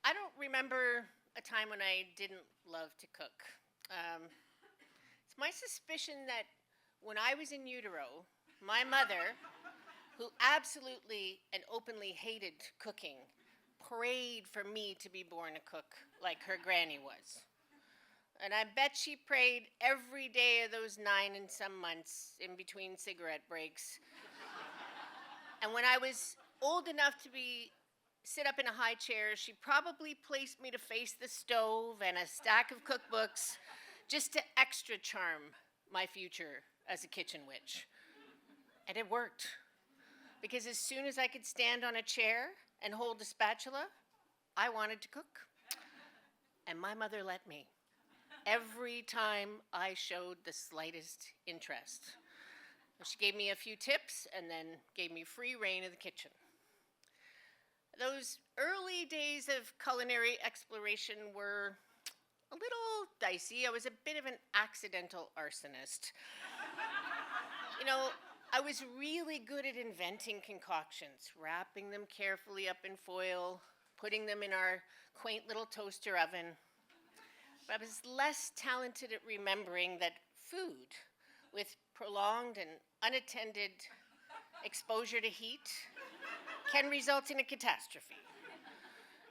I don't remember a time when I didn't love to cook. It's my suspicion that when I was in utero, my mother, who absolutely and openly hated cooking, prayed for me to be born a cook like her granny was. And I bet she prayed every day of those 9 and some months in between cigarette breaks. And when I was old enough to be sit up in a high chair, she probably placed me to face the stove and a stack of cookbooks just to extra charm my future as a kitchen witch. And it worked. Because as soon as I could stand on a chair and hold a spatula, I wanted to cook. And my mother let me every time I showed the slightest interest. She gave me a few tips and then gave me free reign of the kitchen. Those early days of culinary exploration were a little dicey. I was a bit of an accidental arsonist. You know, I was really good at inventing concoctions, wrapping them carefully up in foil, putting them in our quaint little toaster oven. But I was less talented at remembering that food, with prolonged and unattended exposure to heat, can result in a catastrophe.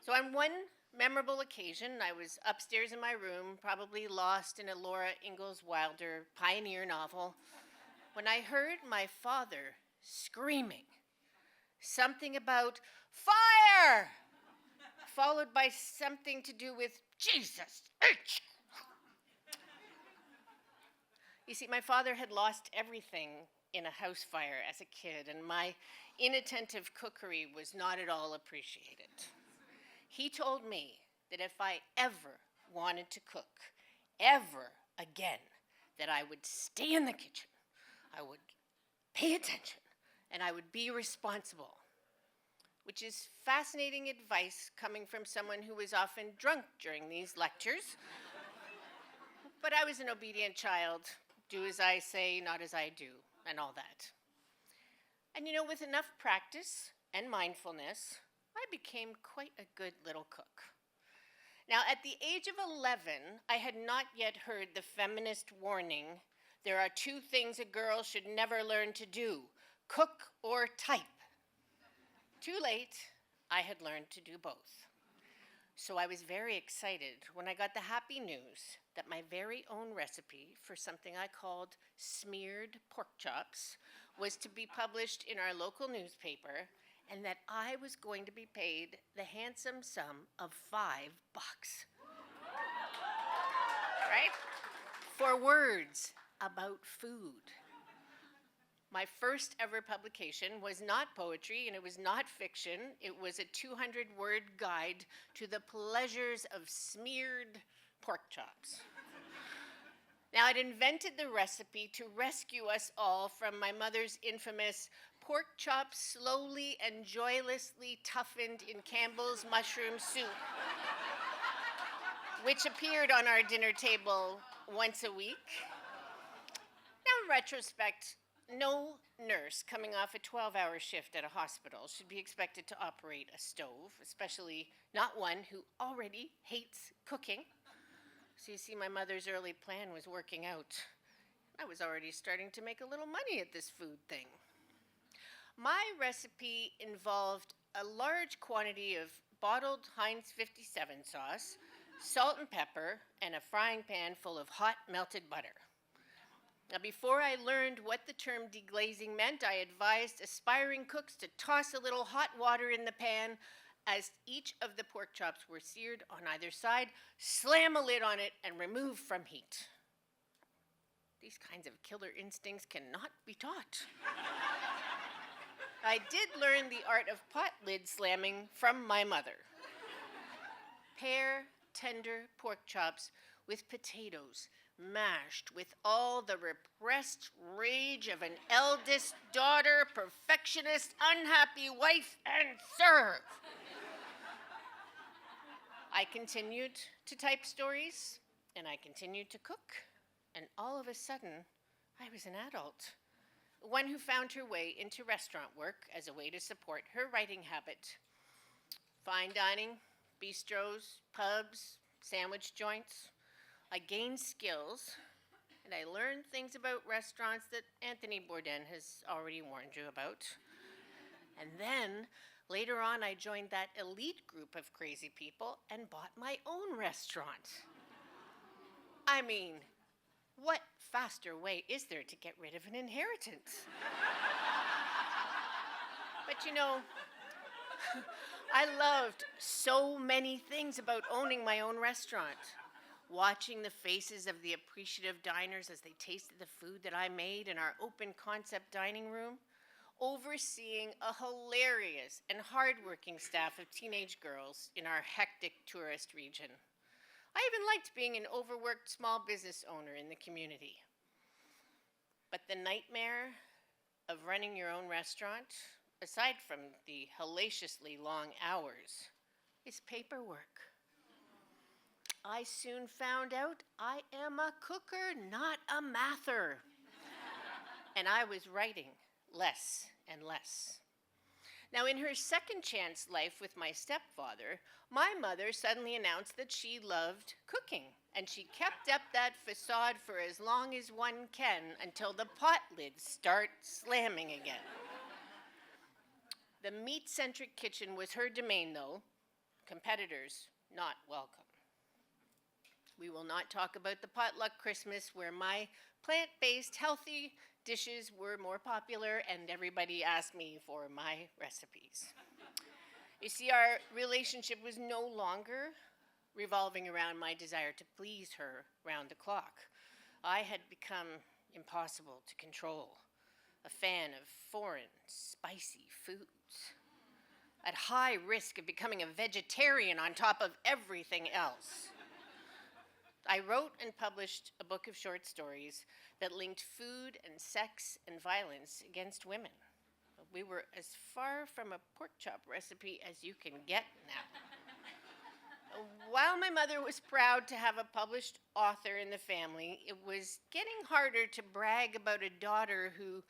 So on one memorable occasion, I was upstairs in my room, probably lost in a Laura Ingalls Wilder pioneer novel, when I heard my father screaming something about fire, followed by something to do with Jesus H. You see, my father had lost everything in a house fire as a kid, and my inattentive cookery was not at all appreciated. He told me that if I ever wanted to cook, ever again, that I would stay in the kitchen, I would pay attention, and I would be responsible, which is fascinating advice coming from someone who was often drunk during these lectures. But I was an obedient child, do as I say, not as I do, and all that. And you know, with enough practice and mindfulness, I became quite a good little cook. Now, at the age of 11, I had not yet heard the feminist warning, there are two things a girl should never learn to do, cook or type. Too late, I had learned to do both. So I was very excited when I got the happy news that my very own recipe for something I called smeared pork chops was to be published in our local newspaper, and that I was going to be paid the handsome sum of $5. Right? For words about food. My first ever publication was not poetry and it was not fiction. It was a 200-word guide to the pleasures of smeared pork chops. Now, I'd invented the recipe to rescue us all from my mother's infamous pork chops slowly and joylessly toughened in Campbell's mushroom soup, which appeared on our dinner table once a week. Now, in retrospect, no nurse coming off a 12-hour shift at a hospital should be expected to operate a stove, especially not one who already hates cooking. So you see, my mother's early plan was working out. I was already starting to make a little money at this food thing. My recipe involved a large quantity of bottled Heinz 57 sauce, salt and pepper, and a frying pan full of hot melted butter. Now, before I learned what the term deglazing meant, I advised aspiring cooks to toss a little hot water in the pan as each of the pork chops were seared on either side, slam a lid on it, and remove from heat. These kinds of killer instincts cannot be taught. I did learn the art of pot lid slamming from my mother. Pair tender pork chops with potatoes, mashed with all the repressed rage of an eldest daughter, perfectionist, unhappy wife, and serve. I continued to type stories, and I continued to cook, and all of a sudden, I was an adult. One who found her way into restaurant work as a way to support her writing habit. Fine dining bistros, pubs, sandwich joints. I gained skills, and I learned things about restaurants that Anthony Bourdain has already warned you about. And then, later on, I joined that elite group of crazy people and bought my own restaurant. I mean, what faster way is there to get rid of an inheritance? But you know, I loved so many things about owning my own restaurant. Watching the faces of the appreciative diners as they tasted the food that I made in our open concept dining room. Overseeing a hilarious and hardworking staff of teenage girls in our hectic tourist region. I even liked being an overworked small business owner in the community. But the nightmare of running your own restaurant, aside from the hellaciously long hours, is paperwork. I soon found out I am a cooker, not a mather. And I was writing less and less. Now, in her second chance life with my stepfather, my mother suddenly announced that she loved cooking, and she kept up that facade for as long as one can until the pot lids start slamming again. The meat-centric kitchen was her domain, though. Competitors not welcome. We will not talk about the potluck Christmas where my plant-based, healthy dishes were more popular and everybody asked me for my recipes. You see, our relationship was no longer revolving around my desire to please her round the clock. I had become impossible to control, a fan of foreign, spicy foods, at high risk of becoming a vegetarian on top of everything else. I wrote and published a book of short stories that linked food and sex and violence against women. We were as far from a pork chop recipe as you can get now. While my mother was proud to have a published author in the family, it was getting harder to brag about a daughter who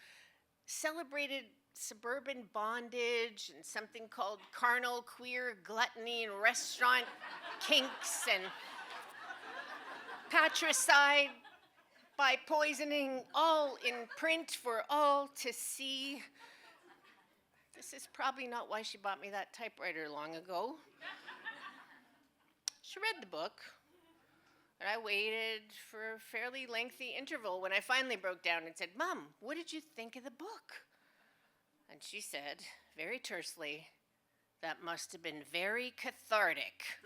celebrated suburban bondage and something called carnal queer gluttony and restaurant kinks and patricide by poisoning, all in print for all to see. This is probably not why she bought me that typewriter long ago. She read the book, and I waited for a fairly lengthy interval when I finally broke down and said, "Mom, what did you think of the book?" And she said, very tersely, "That must have been very cathartic."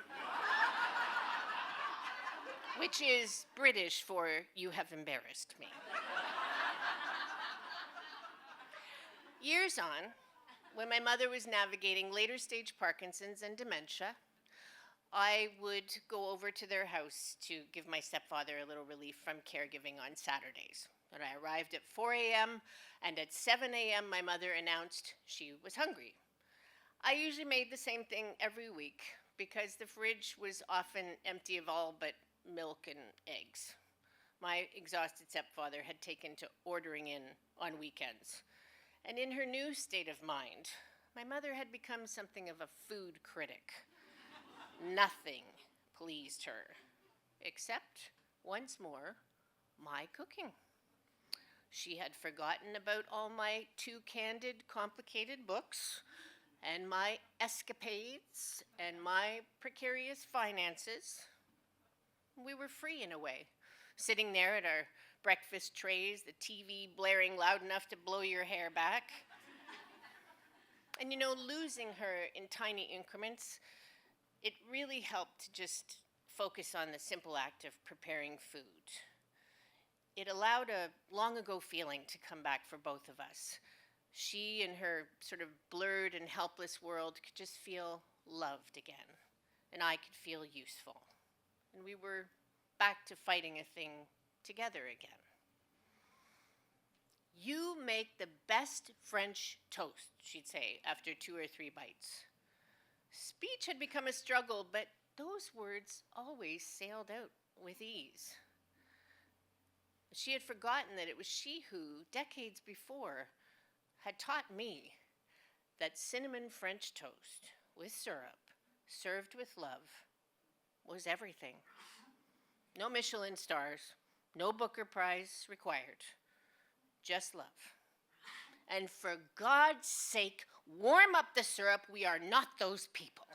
Which is British for "you have embarrassed me." Years on, when my mother was navigating later stage Parkinson's and dementia, I would go over to their house to give my stepfather a little relief from caregiving on Saturdays. And I arrived at 4 a.m., and at 7 a.m. my mother announced she was hungry. I usually made the same thing every week because the fridge was often empty of all but milk and eggs. My exhausted stepfather had taken to ordering in on weekends. And in her new state of mind, my mother had become something of a food critic. Nothing pleased her, except, once more, my cooking. She had forgotten about all my too candid, complicated books, and my escapades, and my precarious finances. We were free in a way, sitting there at our breakfast trays, the TV blaring loud enough to blow your hair back. And you know, losing her in tiny increments, it really helped to just focus on the simple act of preparing food. It allowed a long ago feeling to come back for both of us. She, in her sort of blurred and helpless world, could just feel loved again, and I could feel useful. And we were back to fighting a thing together again. "You make the best French toast," she'd say after 2 or 3 bites. Speech had become a struggle, but those words always sailed out with ease. She had forgotten that it was she who, decades before, had taught me that cinnamon French toast with syrup served with love, was everything. No Michelin stars, no Booker Prize required, just love. And for God's sake, warm up the syrup. We are not those people.